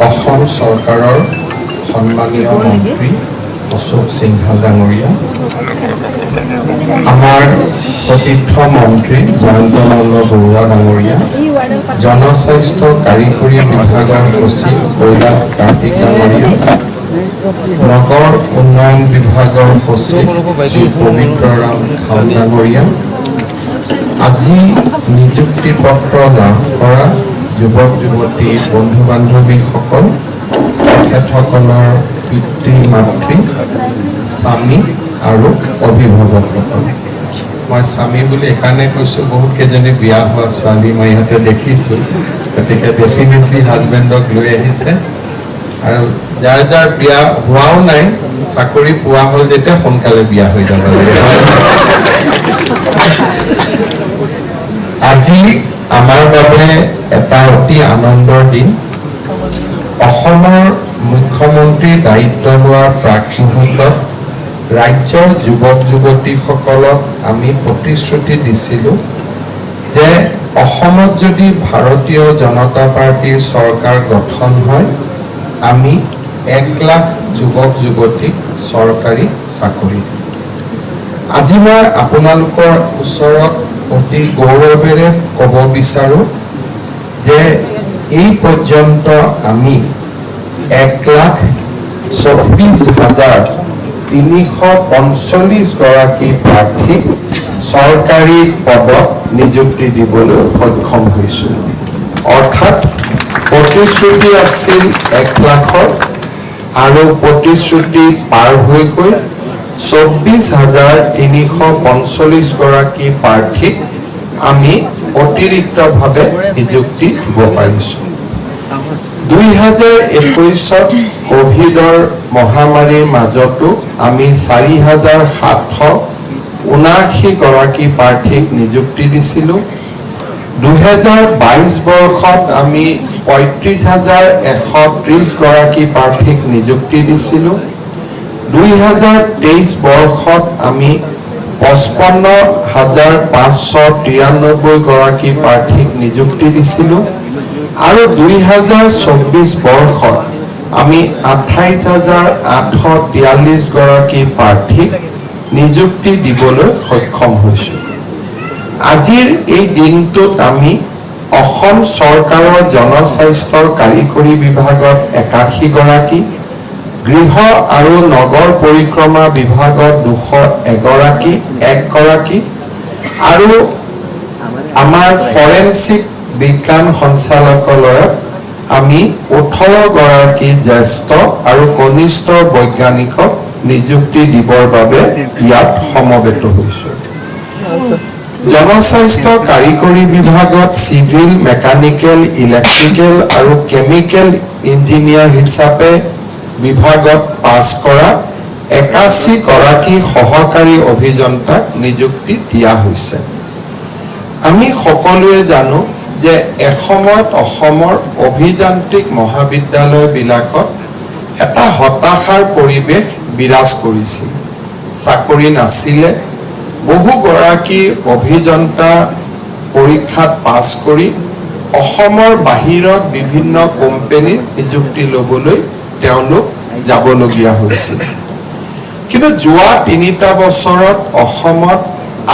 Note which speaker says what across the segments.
Speaker 1: অসম চৰকাৰৰ সন্মানীয় মন্ত্ৰী অশোক সিংহাল ডাঙৰীয়া, আমাৰ সতীৰ্থ মন্ত্ৰী জয়ন্ত মল্ল বৰুৱা ডাঙৰীয়া, জনস্বাস্থ্য কাৰিকৰী বিভাগৰ সচিব কৈলাশ কাৰ্তিক ডাঙৰীয়া, নগৰ উন্নয়ন বিভাগৰ সচিব শ্ৰী পবিত্ৰ ৰাম খাউন ডাঙৰীয়া, আজি নিযুক্তি পত্ৰ লাভ কৰা যুৱক যুৱতী বন্ধু বান্ধৱীসকল, তেখেতসকলৰ পিতৃ মাতৃ, স্বামী আৰু অভিভাৱকসকল। মই স্বামী বুলি এইকাৰণে কৈছোঁ, বহুত কেইজনী বিয়া হোৱা ছোৱালী মই ইয়াতে দেখিছোঁ, গতিকে ডেফিনেটলি হাজবেণ্ডক লৈ আহিছে। আৰু যাৰ যাৰ বিয়া হোৱাও নাই, চাকৰি পোৱা হ'ল যেতিয়া সোনকালে বিয়া হৈ যাব লাগে। আজি আমাৰ বাবে এটা অতি আনন্দৰ দিন। অসমৰ মুখ্যমন্ত্ৰীৰ দায়িত্ব লোৱাৰ প্ৰাক মুহূৰ্তত ৰাজ্যৰ যুৱক যুৱতীসকলক আমি প্ৰতিশ্ৰুতি দিছিলোঁ যে অসমত যদি ভাৰতীয় জনতা পাৰ্টীৰ চৰকাৰ গঠন হয়, আমি 1 লাখ যুৱক যুৱতীক চৰকাৰী চাকৰি দিম। আজি মই আপোনালোকৰ ওচৰত অতি গৌৰৱেৰে ক'ব বিচাৰোঁ যে এই পৰ্যন্ত আমি 1,24,345 গৰাকী প্ৰাৰ্থীক চৰকাৰী পদত নিযুক্তি দিবলৈ সক্ষম হৈছোঁ। অৰ্থাৎ প্ৰতিশ্ৰুতি আছিল 1 লাখৰ আৰু প্ৰতিশ্ৰুতি পাৰ হৈ গৈ 24,345 গৰাকী প্ৰাৰ্থীক আমি অতিৰিক্তভাৱে নিযুক্তি দিব পাৰিছোঁ। 2021ত কোভিডৰ মহামাৰীৰ মাজতো আমি 4,779 গৰাকী প্ৰাৰ্থীক নিযুক্তি দিছিলোঁ। 2022 বৰ্ষত আমি 35,130 গৰাকী প্ৰাৰ্থীক নিযুক্তি দিছিলোঁ। 2023 বৰ্ষত আমি 55,593 গৰাকী প্ৰাৰ্থীক নিযুক্তি দিছিলোঁ আৰু 2024 বৰ্ষত আমি 28,843 গৰাকী প্ৰাৰ্থীক নিযুক্তি দিবলৈ সক্ষম হৈছোঁ। আজিৰ এই দিনটোত আমি অসম চৰকাৰৰ জনস্বাস্থ্য কাৰিকৰী বিভাগত 81 গৰাকী, গৃহ আৰু নগৰ পৰিক্ৰমা বিভাগত 201 গৰাকী আৰু আমাৰ ফৰেনচিক বিজ্ঞান সঞ্চালকালয়ত আমি 18 গৰাকী জ্যেষ্ঠ আৰু কনিষ্ঠ বৈজ্ঞানিকক নিযুক্তি দিবৰ বাবে ইয়াত সমবেত হৈছোঁ। জনস্বাস্থ্য কাৰিকৰী বিভাগত চিভিল, মেকানিকেল, ইলেক্ট্ৰিকেল আৰু কেমিকেল ইঞ্জিনিয়াৰ হিচাপে বিভাগত পাছ কৰা 81 গৰাকী সহকাৰী অভিযন্তাক নিযুক্তি দিয়া হৈছে। আমি সকলোৱে জানো যে এসময়ত অসমৰ অভিযান্ত্ৰিক মহাবিদ্যালয়বিলাকত এটা হতাশাৰ পৰিৱেশ বিৰাজ কৰিছিল। চাকৰি নাছিলে। বহুগৰাকী অভিযন্তা পৰীক্ষাত পাছ কৰি অসমৰ বাহিৰত বিভিন্ন কোম্পানীত নিযুক্তি ল'বলৈ তেওঁলোক যাবলগীয়া হৈছিল। কিন্তু যোৱা 3টা বছৰত অসমত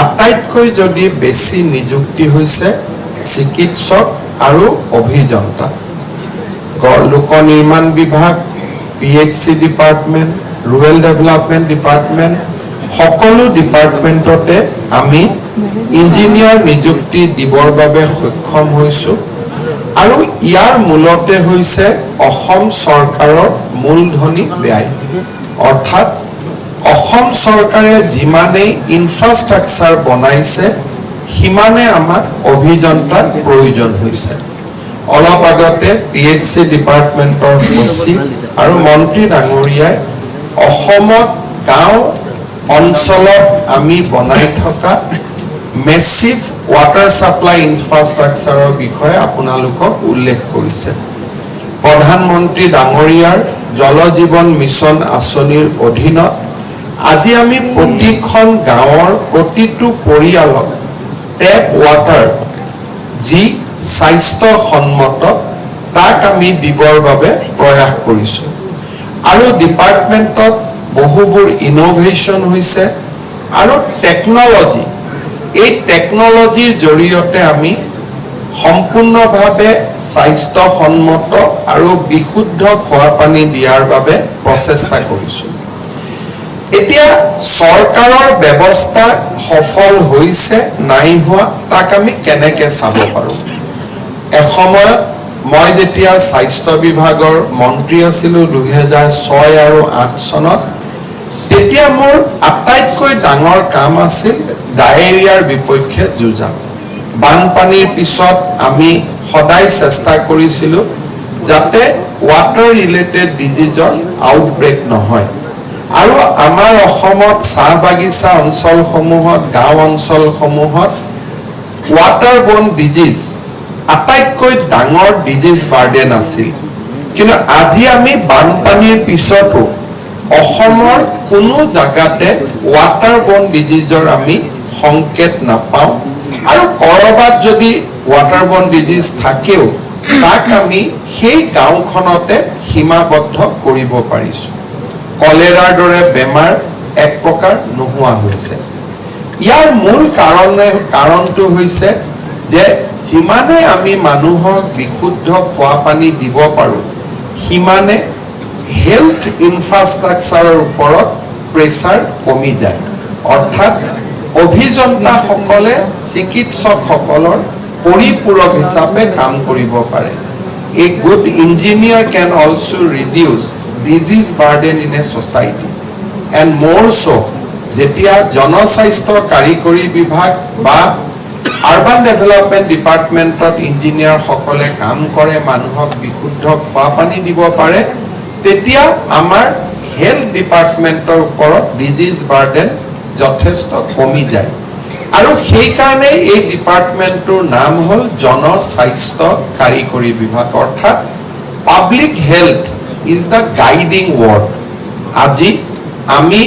Speaker 1: আটাইতকৈ যদি বেছি নিযুক্তি হৈছে চিকিৎসক আৰু অভিযন্তা। লোক নিৰ্মাণ বিভাগ, PHC department, rural development department, সকলো ডিপাৰ্টমেণ্টতে আমি ইঞ্জিনিয়াৰ নিযুক্তি দিবৰ বাবে সক্ষম হৈছোঁ আৰু ইয়াৰ মূলতে হৈছে অসম চৰকাৰৰ মূলধনী ব্যয়। অৰ্থাৎ অসম চৰকাৰে যিমানেই ইনফ্ৰাষ্ট্ৰাকচাৰ বনাইছে সিমানে আমাক অভিযন্তাৰ প্ৰয়োজন হৈছে। অলপ আগতে PHC ডিপাৰ্টমেণ্টৰ সচিব আৰু মন্ত্ৰী ডাঙৰীয়াই অসমত গাঁও অঞ্চলত আমি বনাই থকা মেচিভ ৱাটাৰ ছাপ্লাই ইনফ্ৰাষ্ট্ৰাকচাৰৰ বিষয়ে আপোনালোকক উল্লেখ কৰিছে। প্ৰধানমন্ত্ৰী ডাঙৰীয়াৰ জল জীৱন মিছন আঁচনিৰ অধীনত আজি আমি প্ৰতিখন গাঁৱৰ প্ৰতিটো পৰিয়ালক টেপ ৱাটাৰ, যি স্বাস্থ্যসন্মত আমি দিবৰ বাবে প্ৰয়াস কৰিছোঁ আৰু ডিপাৰ্টমেণ্টত বহুবোৰ ইনোভেশ্যন হৈছে আৰু টেকনলজি এই টেকনলজিৰ জৰিয়তে আমি সম্পূৰ্ণভাৱে স্বাস্থ্যসন্মত আৰু বিশুদ্ধ খোৱা পানী দিয়াৰ বাবে প্ৰচেষ্টা কৰিছোঁ এতিয়া চৰকাৰৰ ব্যৱস্থা সফল হৈছে নাই হোৱা তাক আমি কেনেকৈ চাব পাৰোঁ এসময়ত মই যেতিয়া স্বাস্থ্য বিভাগৰ মন্ত্ৰী আছিলোঁ 2006 আৰু 8 চনত তেতিয়া মোৰ আটাইতকৈ ডাঙৰ কাম আছিল ডায়েৰিয়াৰ বিপক্ষে যুঁজা বানপানীৰ পিছত আমি সদায় চেষ্টা কৰিছিলোঁ যাতে ৱাটাৰ ৰিলেটেড ডিজিজৰ আউটব্ৰেক নহয় আৰু আমাৰ অসমত চাহ বাগিচা অঞ্চলসমূহত গাঁও অঞ্চলসমূহত ৱাটাৰবোৰ্ন ডিজিজ আটাইতকৈ ডাঙৰ ডিজিজ বাৰ্ডেন আছিল কিন্তু আজি আমি বানপানীৰ পিছতো অসমৰ কোনো জাগাতে ৱাটাৰবোৰ্ন ডিজিজৰ আমি সংকেত নাপাওঁ আৰু কৰবাত যদি ৱাটাৰবোৰ্ন ডিজিজ থাকেও তাক আমি সেই গাঁওখনতে সীমাবদ্ধ কৰিব পাৰিছোঁ কলেৰাৰ দৰে বেমাৰ এক প্ৰকাৰ নোহোৱা হৈছে ইয়াৰ মূল কাৰণটো হৈছে যে যিমানে আমি মানুহক বিশুদ্ধ খোৱা পানী দিব পাৰোঁ সিমানে হেল্থ ইনফ্ৰাষ্ট্ৰাকচাৰৰ ওপৰত প্ৰেছাৰ কমি যায় অৰ্থাৎ অভিযন্তাসকলে চিকিৎসকসকলৰ পৰিপূৰক হিচাপে কাম কৰিব পাৰে a good engineer can also reduce disease burden in a society and more so' যেতিয়া জনস্বাস্থ্য কাৰিকৰী বিভাগ বা আৰ্বান ডেভেলপমেণ্ট ডিপাৰ্টমেণ্টত ইঞ্জিনিয়াৰসকলে কাম কৰে মানুহক বিশুদ্ধ খোৱা পানী দিব পাৰে তেতিয়া আমাৰ হেল্থ ডিপাৰ্টমেণ্টৰ ওপৰত ডিজিজ বাৰ্ডেন যথেষ্ট কমি যায় আৰু সেইকাৰণে এই ডিপাৰ্টমেণ্টটোৰ নাম হ'ল জনস্বাস্থ্য কাৰিকৰী বিভাগ অৰ্থাৎ public health is the guiding word আজি আমি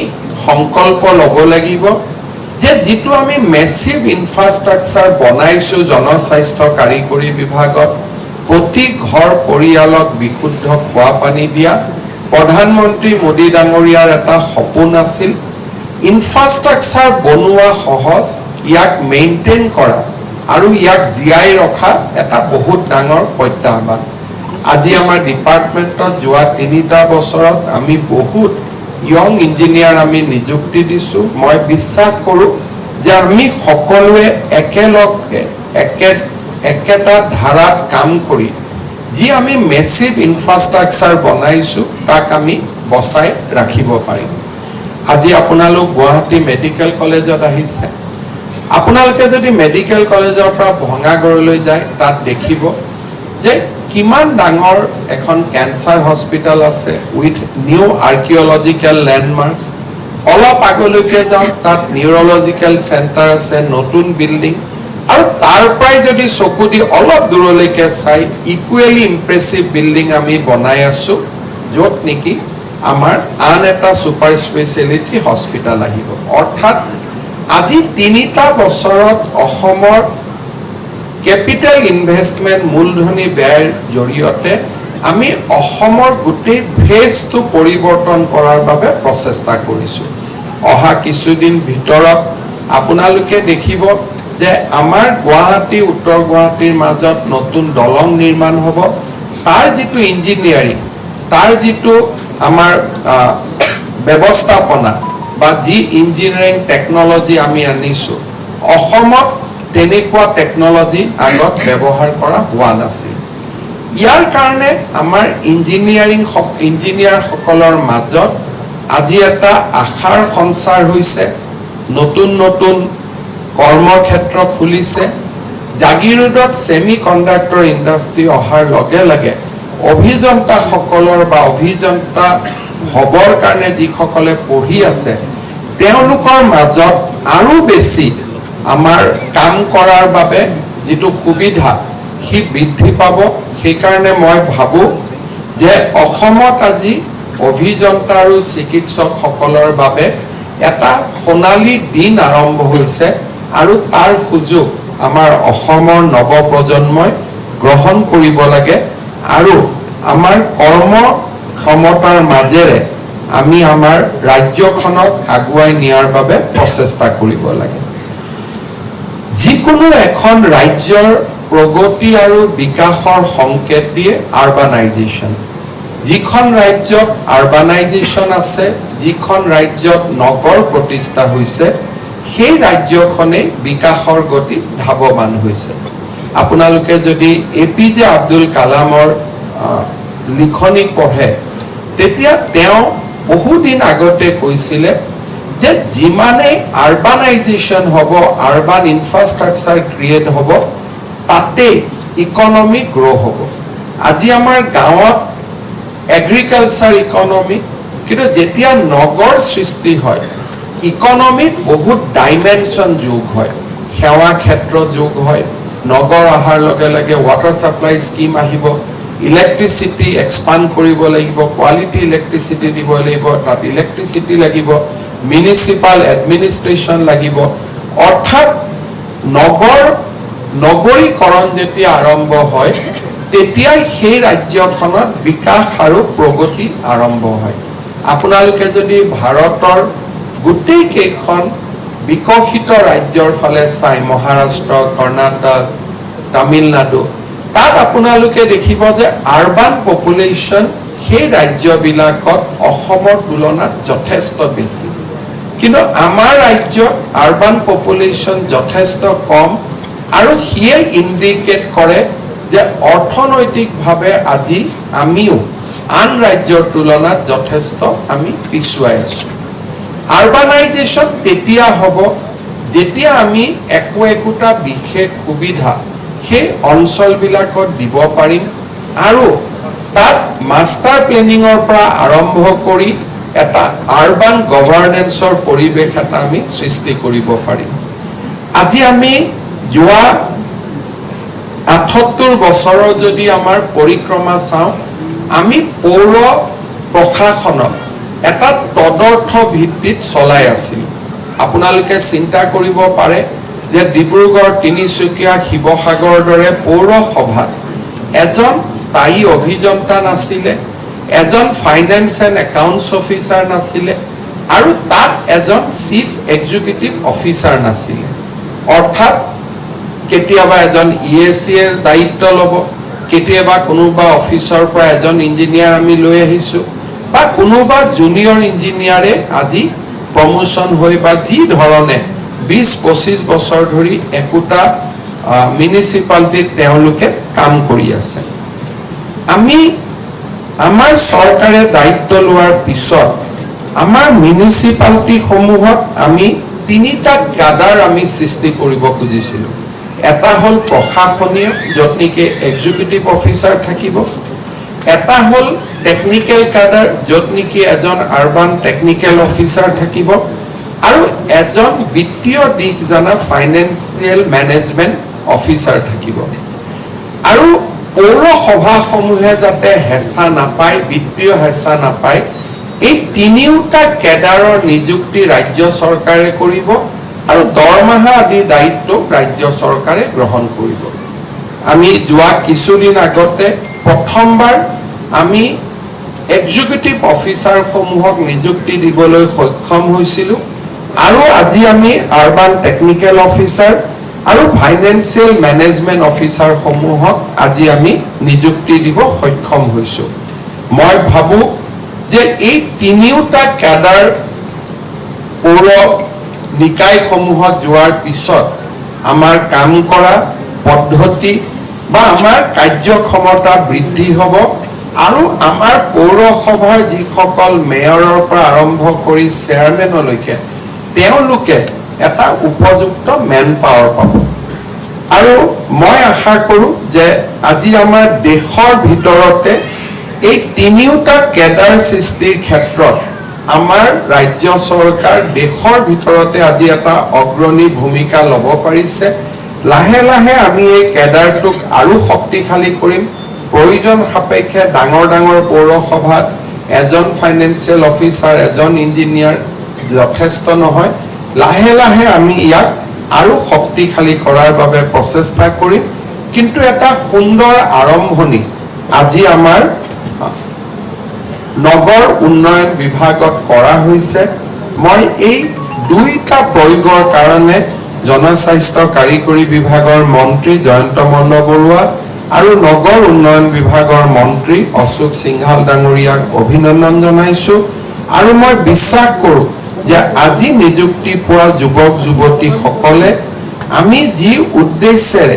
Speaker 1: সংকল্প ল'ব লাগিব যে যিটো আমি মেচিভ ইনফ্ৰাষ্ট্ৰাকচাৰ বনাইছোঁ জনস্বাস্থ্য কাৰিকৰী বিভাগত প্ৰতি ঘৰ পৰিয়ালক বিশুদ্ধ খোৱা পানী দিয়া প্ৰধানমন্ত্ৰী মোদী ডাঙৰীয়াৰ এটা সপোন আছিল ইনফ্ৰাষ্ট্ৰাকচাৰ বনোৱা সহজ ইয়াক মেইনটেইন কৰা আৰু ইয়াক জীয়াই ৰখা এটা বহুত ডাঙৰ প্ৰত্যাহ্বান আজি আমাৰ ডিপাৰ্টমেণ্টত যোৱা 3টা বছৰত আমি বহুত ইয়ং ইঞ্জিনিয়াৰ আমি নিযুক্তি দিছোঁ মই বিশ্বাস কৰোঁ যে আমি সকলোৱে একেলগে একেটা ধাৰাত কাম কৰি যি আমি মেচিভ ইনফ্ৰাষ্ট্ৰাকচাৰ বনাইছোঁ তাক আমি বচাই ৰাখিব পাৰিম আজি আপোনালোক গুৱাহাটী মেডিকেল কলেজত আহিছে আপোনালোকে যদি মেডিকেল কলেজৰ পৰা ভঙাগড়লৈ যায় তাত দেখিব যে কিমান ডাঙৰ এখন কেঞ্চাৰ হস্পিটেল আছে উইথ নিউ আৰ্কিঅলজিকেল লেণ্ডমাৰ্কছ অলপ আগলৈকে যাওঁ তাত নিউৰলজিকেল চেণ্টাৰ আছে নতুন বিল্ডিং আৰু তাৰ পৰাই যদি চকু দি অলপ দূৰলৈকে চাই ইকুৱেলি ইম্প্ৰেছিভ বিল্ডিং আমি বনাই আছোঁ য'ত নেকি আমাৰ আন এটা ছুপাৰ স্পেচিয়েলিটি হস্পিটেল আহিব অৰ্থাৎ আজি 3টা বছৰত অসমৰ কেপিটেল ইনভেষ্টমেণ্ট মূলধনী ব্যয়ৰ জৰিয়তে আমি অসমৰ গোটেই ফেজটো পৰিৱৰ্তন কৰাৰ বাবে প্ৰচেষ্টা কৰিছোঁ অহা কিছুদিন ভিতৰত আপোনালোকে দেখিব যে আমাৰ গুৱাহাটী উত্তৰ গুৱাহাটীৰ মাজত নতুন দলং নিৰ্মাণ হ'ব তাৰ যিটো ইঞ্জিনিয়াৰিং তাৰ যিটো আমাৰ ব্যৱস্থাপনা বা যি ইঞ্জিনিয়াৰিং টেকনলজি আমি আনিছোঁ অসমত তেনেকুৱা টেকনলজি আগত ব্যৱহাৰ কৰা হোৱা নাছিল ইয়াৰ কাৰণে আমাৰ ইঞ্জিনিয়াৰসকলৰ মাজত আজি এটা আশাৰ সঞ্চাৰ হৈছে নতুন নতুন কৰ্মক্ষেত্ৰ খুলিছে জাগিৰোডত ছেমি কণ্ডাক্টৰ ইণ্ডাষ্ট্ৰী অহাৰ লগে লগে অভিযন্তাসকলৰ বা অভিযন্তা হ'বৰ কাৰণে যিসকলে পঢ়ি আছে তেওঁলোকৰ মাজত আৰু বেছি আমাৰ কাম কৰাৰ বাবে যিটো সুবিধা সি বৃদ্ধি পাব সেইকাৰণে মই ভাবোঁ যে অসমত আজি অভিযন্তা আৰু চিকিৎসকসকলৰ বাবে এটা সোণালী দিন আৰম্ভ হৈছে আৰু তাৰ সুযোগ আমাৰ অসমৰ নৱপ্ৰজন্মই গ্ৰহণ কৰিব লাগে আৰু আমাৰ কৰ্ম ক্ষমতাৰ মাজেৰে আমি আমাৰ ৰাজ্যখনক আগুৱাই নিয়াৰ বাবে প্ৰচেষ্টা কৰিব লাগে যিকোনো এখন ৰাজ্যৰ প্ৰগতি আৰু বিকাশৰ সংকেত দিয়ে আৰবানাইজেশ্যন যিখন ৰাজ্যত আৰবানাইজেশ্যন আছে যিখন ৰাজ্যত নগৰ প্ৰতিষ্ঠা হৈছে সেই ৰাজ্যখনে বিকাশৰ গতি ধাৱমান হৈছে আপোনালোকে যদি APJ আব্দুল কালামৰ লিখনি পঢ়ে তেতিয়া তেওঁ বহুদিন আগতে কৈছিলে যে যিমানে আৰবানাইজেশ্যন হ'ব আৰবান ইনফ্ৰাষ্ট্ৰাকচাৰ ক্ৰিয়েট হ'ব তাতে ইকনমি গ্ৰ' হ'ব আজি আমাৰ গাঁৱত এগ্ৰিকালচাৰ ইকনমি কিন্তু যেতিয়া নগৰ সৃষ্টি হয় ইকনমিত বহুত ডাইমেনশ্যন যোগ হয় সেৱা ক্ষেত্ৰ যোগ হয় নগৰ অহাৰ লগে লগে ৱাটাৰ ছাপ্লাই স্কিম আহিব ইলেক্ট্ৰিচিটি এক্সপাণ্ড কৰিব লাগিব কোৱালিটি ইলেক্ট্ৰিচিটি দিব লাগিব তাত ইলেক্ট্ৰিচিটি লাগিব মিউনিচিপাল এডমিনিষ্ট্ৰেশ্যন লাগিব অৰ্থাৎ নগৰীকৰণ যেতিয়া আৰম্ভ হয় তেতিয়াই সেই ৰাজ্যখনত বিকাশ আৰু প্ৰগতি আৰম্ভ হয় আপোনালোকে যদি ভাৰতৰ গোটেই কেইখন বিকশিত ৰাজ্যৰ ফালে চাই মহাৰাষ্ট্ৰ কৰ্ণাটক তামিলনাডু তাত আপোনালোকে দেখিব যে আৰবান পপুলেশ্যন সেই ৰাজ্যবিলাকত অসমৰ তুলনাত যথেষ্ট বেছি কিন্তু আমাৰ ৰাজ্যত আৰবান পপুলেশ্যন যথেষ্ট কম আৰু সিয়ে ইণ্ডিকেট কৰে যে অৰ্থনৈতিকভাৱে আজি আমিও আন ৰাজ্যৰ তুলনাত যথেষ্ট আমি পিছুৱাই আছোঁ আৰবানাইজেশ্যন তেতিয়া হ'ব যেতিয়া আমি একোটা বিশেষ সুবিধা সেই অঞ্চলবিলাকত দিব পাৰিম আৰু তাত মাষ্টাৰ প্লেনিঙৰ পৰা আৰম্ভ কৰি এটা আৰবান গভাৰ্নেন্সৰ পৰিৱেশ এটা আমি সৃষ্টি কৰিব পাৰিম আজি আমি যোৱা ৭৮ বছৰৰ যদি আমাৰ পৰিক্ৰমা চাওঁ আমি পৌৰ প্ৰশাসনক এটা তদৰ্থ ভিত্তিত চলাই আছিল আপোনালোকে চিন্তা কৰিব পাৰে যে ডিব্ৰুগড় তিনিচুকীয়া শিৱসাগৰৰ দৰে পৌৰসভাত এজন স্থায়ী অভিযন্তা নাছিলে এজন ফাইনেন্স এণ্ড একাউণ্টছ অফিচাৰ নাছিলে আৰু তাত এজন চিফ এক্সিকিউটিভ অফিচাৰ নাছিলে অৰ্থাৎ কেতিয়াবা এজন EACয়ে দায়িত্ব ল'ব কেতিয়াবা কোনোবা অফিচৰ পৰা এজন ইঞ্জিনিয়াৰ আমি লৈ আহিছোঁ বা কোনোবা জুনিয়ৰ ইঞ্জিনিয়াৰে আজি প্ৰমোশ্যন হৈ বা যি ধৰণে 20-25 বছৰ ধৰি একোটা মিউনিচিপালিটিত তেওঁলোকে কাম কৰি আছে আমি আমাৰ চৰকাৰে দায়িত্ব লোৱাৰ পিছত আমাৰ মিউনিচিপালিটিসমূহত আমি তিনিটা কাডাৰ আমি সৃষ্টি কৰিব খুজিছিলোঁ এটা হ'ল প্ৰশাসনীয় য'ত নেকি এক্সিকিউটিভ অফিচাৰ থাকিব এটা হ'ল টেকনিকেল কাডাৰ য'ত নেকি এজন আৰবান টেকনিকেল অফিচাৰ থাকিব আৰু এজন বিত্তীয় দিশ জনা ফাইনেন্সিয়েল মেনেজমেণ্ট অফিচাৰ থাকিব আৰু পৌৰসভাসমূহে যাতে হেঁচা নাপায় বিত্তীয় হেঁচা নাপায় এই তিনিওটা কেডাৰৰ নিযুক্তি ৰাজ্য চৰকাৰে কৰিব আৰু দৰমহা আদিৰ দায়িত্ব ৰাজ্য চৰকাৰে গ্ৰহণ কৰিব আমি যোৱা কিছুদিন আগতে প্ৰথমবাৰ আমি এক্সিকিউটিভ অফিচাৰসমূহক নিযুক্তি দিবলৈ সক্ষম হৈছিলোঁ আৰু আজি আমি আৰবান টেকনিকেল অফিচাৰ আৰু ফাইনেন্সিয়েল মেনেজমেণ্ট অফিচাৰসমূহক আজি আমি নিযুক্তি দিব সক্ষম হৈছোঁ মই ভাবোঁ যে এই তিনিওটা কেডাৰ পৌৰ নিকায়সমূহত যোৱাৰ পিছত আমাৰ কাম কৰা পদ্ধতি বা আমাৰ কাৰ্যক্ষমতা বৃদ্ধি হ'ব আৰু আমাৰ পৌৰসভাৰ যিসকল মেয়ৰৰ পৰা আৰম্ভ কৰি চেয়াৰমেনলৈকে তেওঁলোকে এটা উপযুক্ত মেন পাৱাৰ পাব আৰু মই আশা কৰোঁ যে আজি আমাৰ দেশৰ ভিতৰতে এই তিনিওটা কেডাৰ সৃষ্টিৰ ক্ষেত্ৰত আমাৰ ৰাজ্য চৰকাৰ দেশৰ ভিতৰতে আজি এটা অগ্ৰণী ভূমিকা ল'ব পাৰিছে লাহে লাহে আমি এই কেডাৰটোক আৰু শক্তিশালী কৰিম প্ৰয়োজন সাপেক্ষে ডাঙৰ ডাঙৰ পৌৰসভাত এজন ফাইনেন্সিয়েল অফিচাৰ এজন ইঞ্জিনিয়াৰ যথেষ্ট নহয় লাহে লাহে আমি ইয়াক আৰু শক্তিশালী কৰাৰ বাবে প্ৰচেষ্টা কৰিম কিন্তু এটা সুন্দৰ আৰম্ভণি আজি আমাৰ নগৰ উন্নয়ন বিভাগত কৰা হৈছে। মই এই দুইটা প্ৰয়োগৰ কাৰণে জনস্বাস্থ্য কাৰিকৰী বিভাগৰ মন্ত্ৰী জয়ন্ত মল্ল বৰুৱা আৰু নগৰ উন্নয়ন বিভাগৰ মন্ত্ৰী অশোক সিংঘাল ডাঙৰীয়াক অভিনন্দন জনাইছো। আৰু মই বিশ্বাস কৰোঁ যে আজি নিযুক্তি পোৱা যুৱক যুৱতীসকলে আমি যি উদ্দেশ্যেৰে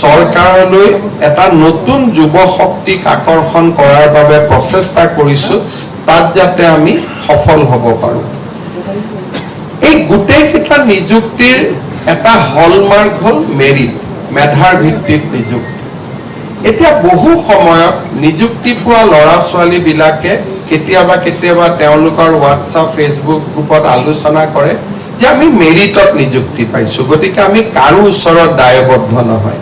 Speaker 1: চৰকাৰলৈ এটা নতুন যুৱ শক্তিক আকৰ্ষণ কৰাৰ বাবে প্ৰচেষ্টা কৰিছোঁ, তাত যাতে আমি সফল হ'ব পাৰোঁ। এই গোটেইকেইটা নিযুক্তিৰ এটা হলমাৰ্ক হ'ল মেৰিট, মেধাৰ ভিত্তিত নিযুক্তি। এতিয়া বহু সময়ত নিযুক্তি পোৱা ল'ৰা ছোৱালীবিলাকে কেতিয়াবা কেতিয়াবা তেওঁলোকৰ হোৱাটছআপ ফেচবুক গ্ৰুপত আলোচনা কৰে যে আমি মেৰিটত নিযুক্তি পাইছোঁ, গতিকে আমি কাৰো ওচৰত দায়বদ্ধ নহয়।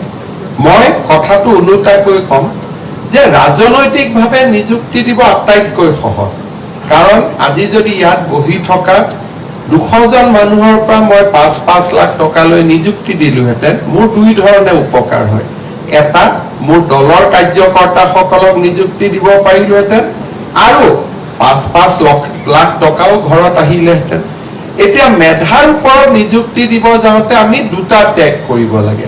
Speaker 1: মই কথাটো ওলোটাকৈ ক'ম যে ৰাজনৈতিকভাৱে নিযুক্তি দিব আটাইতকৈ সহজ। কাৰণ আজি যদি ইয়াত বহি থকা 200জন মানুহৰ পৰা মই 5-5 লাখ টকালৈ নিযুক্তি দিলোহেঁতেন, মোৰ দুই ধৰণে উপকাৰ হয়। এটা, মোৰ দলৰ কাৰ্যকৰ্তাসকলক নিযুক্তি দিব পাৰিলোহেঁতেন আৰু 5-5 লাখ টকাও ঘৰত আহিলেহেঁতেন। এতিয়া মেধাৰ ওপৰত নিযুক্তি দিব যাওঁতে আমি দুটা ত্যাগ কৰিব লাগে।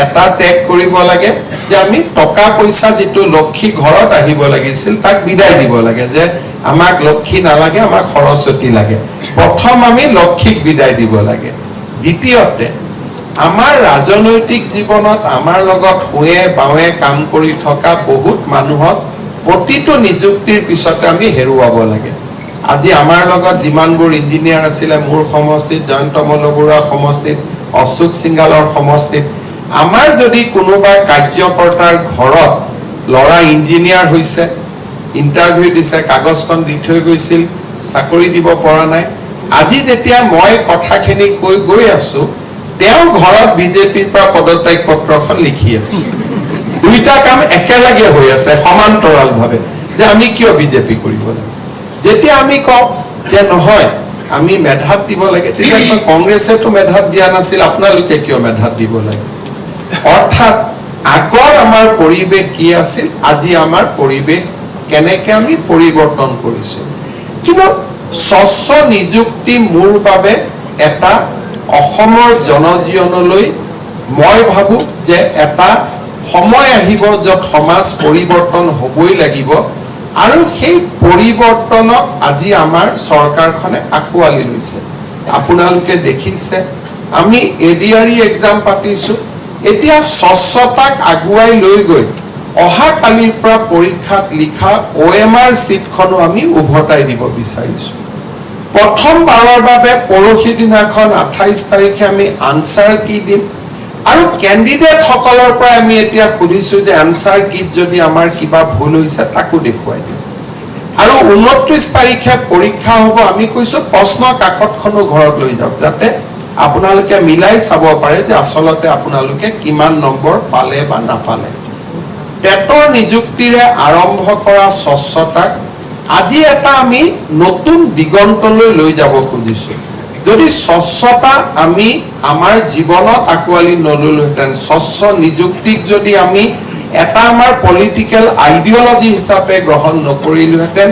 Speaker 1: এটা ত্যাগ কৰিব লাগে যে আমি টকা পইচা যিটো লক্ষী ঘৰত আহিব লাগিছিল তাক বিদায় দিব লাগে, যে আমাক লক্ষী নালাগে, আমাক সৰস্বতী লাগে। প্ৰথম আমি লক্ষীক বিদায় দিব লাগে। দ্বিতীয়তে, আমাৰ ৰাজনৈতিক জীৱনত আমাৰ লগত শুৱে বাৱে কাম কৰি থকা বহুত মানুহক প্ৰতিটো নিযুক্তিৰ পিছতে আমি হেৰুৱাব লাগে। আজি আমাৰ লগত যিমানবোৰ ইঞ্জিনিয়াৰ আছিলে মোৰ সমষ্টিত, জয়ন্ত মল্ল বৰুৱাৰ সমষ্টিত, অশোক সিংঘালৰ সমষ্টিত, আমাৰ যদি কোনোবা কাৰ্যকৰ্তাৰ ঘৰত ল'ৰা ইঞ্জিনিয়াৰ হৈছে, ইণ্টাৰভিউ দিছে, কাগজখন দি থৈ গৈছিল, চাকৰি দিব পৰা নাই, আজি যেতিয়া মই কথাখিনি কৈ গৈ আছো, তেওঁ ঘৰত বিজেপিৰ পৰা পদত্যাগ পত্ৰখন লিখি আছে। দুইটা কাম একেলগে হৈ আছে সমান্তৰালভাৱে, যে আমি কিয় বিজেপি কৰিব লাগে। যেতিয়া আমি কওঁ যে নহয় আমি মেধাত দিব লাগে, তেতিয়া কংগ্ৰেছেতো মেধাত দিয়া নাছিল, আপোনালোকে কিয় মেধাত দিব লাগে। অৰ্থাৎ আগৰ আমাৰ পৰিৱেশ কি আছিল, আজি আমাৰ পৰিৱেশ কেনেকৈ আমি পৰিৱৰ্তন কৰিছোঁ। কিন্তু স্বচ্ছ নিযুক্তি মোৰ বাবে এটা অসমৰ জনজীৱনলৈ মই ভাবোঁ যে এটা সময় আহিব য'ত সমাজ পৰিৱৰ্তন হ'বই লাগিব, আৰু সেই পৰিৱৰ্তনক আজি আমাৰ চৰকাৰখনে আঁকোৱালি লৈছে। আপোনালোকে দেখিছে আমি ADRE এক্সাম পাতিছোঁ, এতিয়া স্বচ্ছতাক আগুৱাই লৈ গৈ অহাকালিৰ পৰা পৰীক্ষাত লিখা OMR চিটখনো আমি উভতাই দিব বিচাৰিছোঁ। প্ৰথমবাৰৰ বাবে পৰহি দিনাখন 28 তাৰিখে আমি আনচাৰ কি দিম, আৰু কেণ্ডিডেটসকলৰ পৰা আমি এতিয়া সুধিছোঁ যে আনচাৰ কিত যদি আমাৰ কিবা ভুল হৈছে তাকো দেখুৱাই দিম। আৰু 29 তাৰিখে পৰীক্ষা হ'ব, আমি কৈছোঁ প্ৰশ্ন কাকতখনো ঘৰত লৈ যাওক, যাতে আপোনালোকে মিলাই চাব পাৰে যে আচলতে আপোনালোকে কিমান নম্বৰ পালে বা নাপালে। টেটৰ নিযুক্তিৰে আৰম্ভ কৰা স্বচ্ছতাক আজি এটা আমি নতুন দিগন্তলৈ লৈ যাব খুজিছোঁ। যদি স্বচ্ছতা আমি আমাৰ জীৱনত আঁকোৱালি নললোহেঁতেন, স্বচ্ছ নিযুক্তিক যদি আমি এটা আমাৰ পলিটিকেল আইডিঅলজি হিচাপে গ্ৰহণ নকৰিলোহেঁতেন,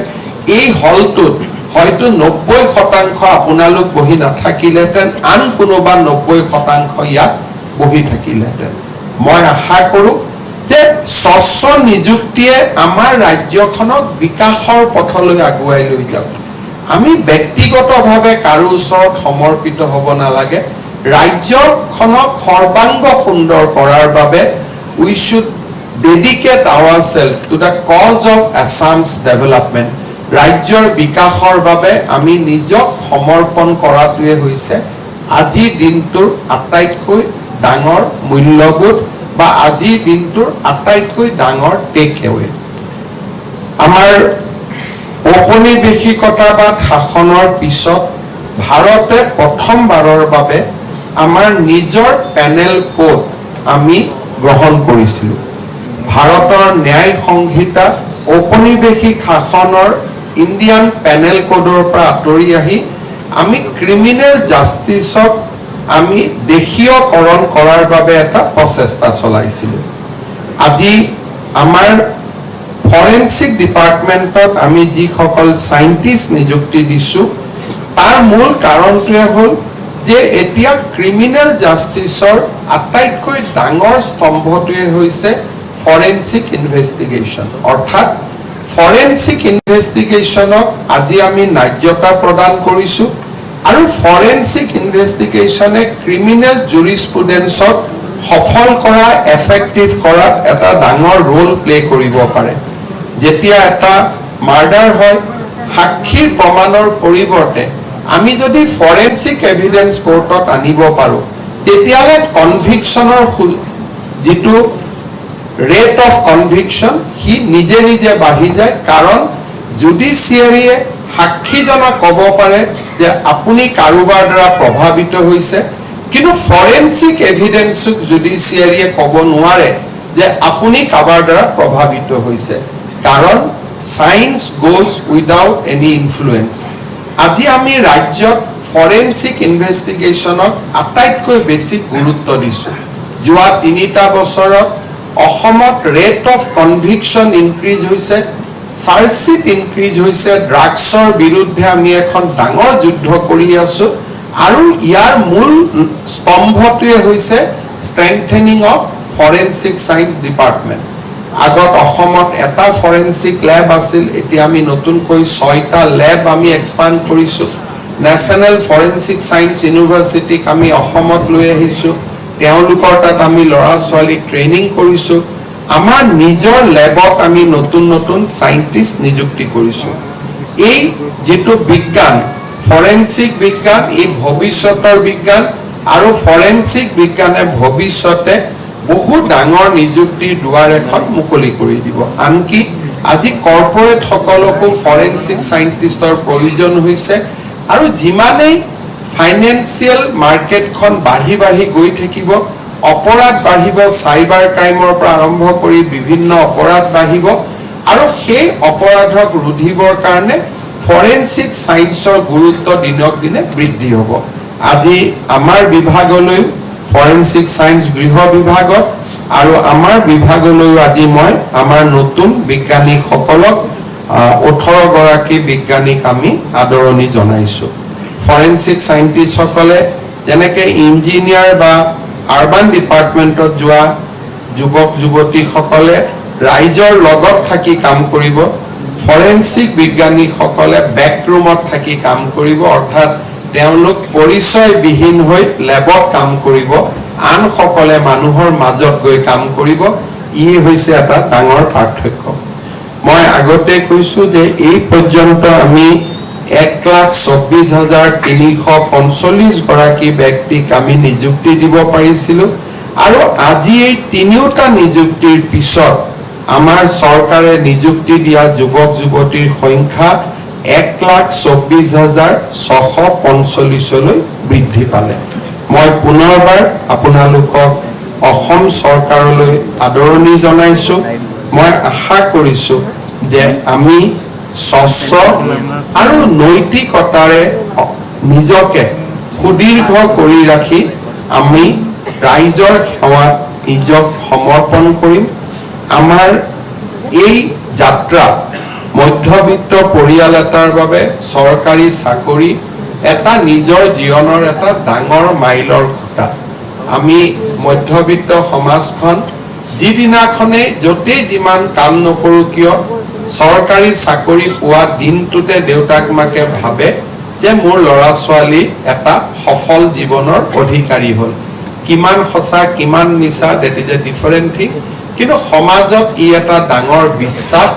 Speaker 1: এই হলটোত হয়তো 90% আপোনালোক বহি নাথাকিলেহেঁতেন, আন কোনোবা 90% ইয়াত বহি থাকিলেহেঁতেন। মই আশা কৰোঁ যে স্বচ্ছ নিযুক্তিয়ে আমাৰ ৰাজ্যখনক বিকাশৰ পথলৈ আগুৱাই লৈ যাওক। আমি ব্যক্তিগতভাৱে কাৰো ওচৰত সমৰ্পিত হ'ব নালাগে। ৰাজ্যখনক সৰ্বাংগ সুন্দৰ কৰাৰ বাবে we should dedicate ourselves to the cause of Assam's development. ৰাজ্যৰ বিকাশৰ বাবে আমি নিজক সমৰ্পণ কৰাটোৱে হৈছে আজিৰ দিনটোৰ আটাইতকৈ ডাঙৰ মূল্যবোধ বা আজিৰ দিনটোৰ আটাইতকৈ ডাঙৰ টেক এৱে। আমাৰ ঔপনিৱেশিকতাবাদ শাসনৰ পিছত ভাৰতে প্ৰথমবাৰৰ বাবে আমাৰ নিজৰ পেনেল কোড আমি গ্ৰহণ কৰিছিলোঁ। ভাৰতৰ ন্যায় সংহিতা ঔপনিৱেশিক শাসনৰ ইণ্ডিয়ান পেনেল কোডৰ পৰা আঁতৰি আহি আমি ক্ৰিমিনেল জাষ্টিছক আমি দেশীয়কৰণ কৰাৰ বাবে এটা প্ৰচেষ্টা চলাইছিলোঁ। আজি আমাৰ
Speaker 2: ফৰেনচিক ডিপাৰ্টমেণ্টত আমি যিসকল সাইণ্টিষ্ট নিযুক্তি দিছোঁ তাৰ মূল কাৰণটোৱে হ'ল যে এতিয়া ক্ৰিমিনেল জাষ্টিছৰ আটাইতকৈ ডাঙৰ স্তম্ভটোৱে হৈছে ফৰেনচিক ইনভেষ্টিগেশ্যন অৰ্থাৎ ফৰেনচিক ইনভেষ্টিগেশ্যনক আজি আমি ন্যায্যতা প্ৰদান কৰিছোঁ আৰু ফৰেনচিক ইনভেষ্টিগেশ্যনে ক্ৰিমিনেল জুৰিস্প্ৰুডেন্সক সফল কৰা এফেক্টিভ কৰাত এটা ডাঙৰ ৰোল প্লে কৰিব পাৰে যেতিয়া এটা মাৰ্ডাৰ হয় সাক্ষীৰ প্ৰমাণৰ পৰিৱৰ্তে আমি যদি ফৰেনচিক এভিডেন্স কোৰ্টত আনিব পাৰোঁ তেতিয়াহ'লে কনভিকশ্যনৰ যিটো ৰেট অফ কনভিকশ্যন সি নিজে নিজে বাঢ়ি যায় কাৰণ জুডিচিয়াৰীয়ে সাক্ষীজনক ক'ব পাৰে যে আপুনি কাৰোবাৰ দ্বাৰা প্ৰভাৱিত হৈছে কিন্তু ফৰেনচিক এভিডেন্সক জুডিচিয়াৰীয়ে ক'ব নোৱাৰে যে আপুনি কাৰোবাৰ দ্বাৰা প্ৰভাৱিত হৈছে কাৰণ science goes without any influence আজি আমি ৰাজ্যত ফৰেনচিক ইনভেষ্টিগেশ্যনক আটাইতকৈ বেছি গুৰুত্ব দিছোঁ যোৱা 3টা বছৰত অসমত ৰেট অফ কনভিকশ্যন ইনক্ৰিজ হৈছে চাৰ্জশ্বিট ইনক্ৰিজ হৈছে ড্ৰাগছৰ বিৰুদ্ধে আমি এখন ডাঙৰ যুদ্ধ কৰি আছোঁ আৰু ইয়াৰ মূল স্তম্ভটোৱে হৈছে strengthening of forensic science department আগত অসমত এটা ফৰেনচিক লেব আছিল এতিয়া আমি নতুনকৈ 6টা লেব আমি এক্সপাণ্ড কৰিছোঁ নেশ্যনেল ফৰেনচিক সায়েন্স ইউনিভাৰ্চিটিক আমি অসমত লৈ আহিছোঁ তেওঁলোকৰ তাত আমি ল'ৰা ছোৱালীক ট্ৰেইনিং কৰিছোঁ আমাৰ নিজৰ লেবত আমি নতুন নতুন সাইণ্টিষ্ট নিযুক্তি কৰিছোঁ এই যেটো বিজ্ঞান ফৰেনচিক বিজ্ঞান এই ভৱিষ্যতৰ বিজ্ঞান আৰু ফৰেনচিক বিজ্ঞানে ভৱিষ্যতে বহু ডাঙৰ নিযুক্তিৰ দুৱাৰ এখন মুকলি কৰি দিব আনকি আজি কৰ্পোৰেট সকলকো ফৰেনচিক সাইণ্টিষ্টৰ প্ৰয়োজন হৈছে আৰু যিমানেই ফাইনেন্সিয়েল মাৰ্কেটখন বাঢ়ি বাঢ়ি গৈ থাকিব অপৰাধ বাঢ়িব সাইবাৰ ক্ৰাইমৰ পৰা আৰম্ভ কৰি বিভিন্ন অপৰাধ বাঢ়িব আৰু সেই অপৰাধক ৰোধিবৰ কাৰণে ফৰেনচিক সায়েন্সৰ গুৰুত্ব দিনক দিনে বৃদ্ধি হ'ব আজি আমাৰ বিভাগলৈ ফৰেনচিক সায়েন্স গৃহ বিভাগত আৰু আমাৰ বিভাগলৈ আজি মই আমাৰ নতুন বিজ্ঞানীসকলক 18 গৰাকী বিজ্ঞানীক আমি আদৰণি জনাইছোঁ ফৰেনচিক সাইণ্টিষ্টসকলে যেনেকৈ ইঞ্জিনিয়াৰ বা আৰবান ডিপাৰ্টমেণ্টত যোৱা যুৱক যুৱতীসকলে ৰাইজৰ লগত থাকি কাম কৰিব ফৰেনচিক বিজ্ঞানীসকলে বেকৰুমত থাকি কাম কৰিব অৰ্থাৎ তেওঁলোক পৰিচয়বিহীন হৈ লেবত কাম কৰিব আনসকলে মানুহৰ মাজত গৈ কাম কৰিব ই হৈছে এটা ডাঙৰ পাৰ্থক্য মই আগতে কৈছোঁ যে এই পৰ্যন্ত আমি 1,24,345 গৰাকী ব্যক্তিক আমি নিযুক্তি দিব পাৰিছিলোঁ আৰু আজি এই 3টা নিযুক্তিৰ পিছত আমাৰ চৰকাৰে নিযুক্তি দিয়া যুৱক যুৱতীৰ সংখ্যা 1,24,645লৈ বৃদ্ধি পালে মই পুনৰবাৰ আপোনালোকক অসম চৰকাৰলৈ আদৰণি জনাইছোঁ মই আশা কৰিছোঁ যে আমি স্বচ্ছ আৰু নৈতিকতাৰে নিজকে সুদীৰ্ঘ কৰি ৰাখি আমি ৰাইজৰ সেৱাত নিজক সমৰ্পণ কৰিম আমাৰ এই যাত্ৰা মধ্যবিত্ত পৰিয়াল এটাৰ বাবে চৰকাৰী চাকৰি এটা নিজৰ জীৱনৰ এটা ডাঙৰ মাইলৰ খুঁটা আমি মধ্যবিত্ত সমাজখন যিদিনাখনে য'তেই যিমান কাম নকৰোঁ কিয় চৰকাৰী চাকৰি পোৱা দিনটোতে দেউতাক মাকে ভাবে যে মোৰ ল'ৰা ছোৱালী এটা সফল জীৱনৰ অধিকাৰী হ'ল কিমান সঁচা কিমান মিছা that is a different thing কিন্তু সমাজত ই এটা ডাঙৰ বিশ্বাস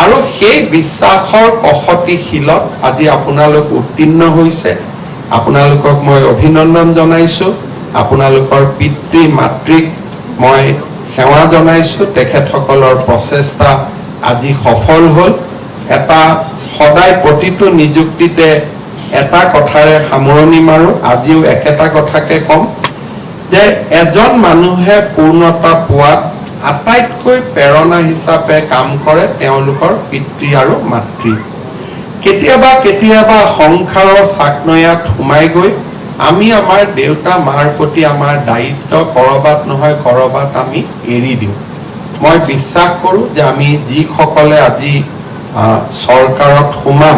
Speaker 2: আৰু সেই বিশ্বাসৰ কষটিশীলত আজি আপোনালোক উত্তীৰ্ণ হৈছে আপোনালোকক মই অভিনন্দন জনাইছোঁ আপোনালোকৰ পিতৃ মাতৃক মই সেৱা জনাইছোঁ তেখেতসকলৰ প্ৰচেষ্টা আজি সফল হ'ল এটা সদায় প্ৰতিটো নিযুক্তিতে এটা কথাৰে সামৰণি মাৰোঁ আজিও একেটা কথাকে ক'ম যে এজন মানুহে পূৰ্ণতা পোৱাত আটাইতকৈ প্ৰেৰণা হিচাপে কাম কৰে তেওঁলোকৰ পিতৃ আৰু মাতৃ কেতিয়াবা কেতিয়াবা সংসাৰৰ চাকনৈয়াত সোমাই গৈ আমি আমাৰ দেউতা মাৰ প্ৰতি আমাৰ দায়িত্ব কৰবাত নহয় কৰবাত আমি এৰি দিওঁ মই বিশ্বাস কৰোঁ যে আমি যিসকলে আজি চৰকাৰত সোমাম,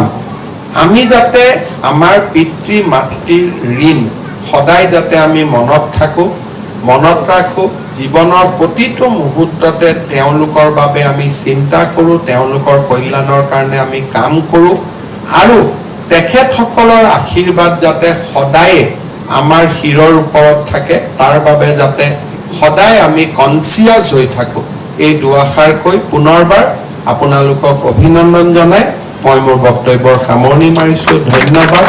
Speaker 2: আমি যাতে আমাৰ পিতৃ মাতৃৰ ঋণ সদায় যাতে আমি মনত থাকোঁ, মনত ৰাখোঁ, জীৱনৰ প্ৰতিটো মুহূৰ্ততে তেওঁলোকৰ বাবে আমি চিন্তা কৰোঁ, তেওঁলোকৰ কল্যাণৰ কাৰণে আমি কাম কৰোঁ, আৰু তেখেতসকলৰ আশীৰ্বাদ যাতে সদায় আমাৰ শিৰৰ ওপৰত থাকে, তাৰ বাবে যাতে সদায় আমি কনচিয়াছ হৈ থাকোঁ, এই দুআষাৰ কৈ পুনৰবাৰ আপোনালোকক অভিনন্দন জনাই মই মোৰ বক্তব্যৰ সামৰণি মাৰিছোঁ। ধন্যবাদ।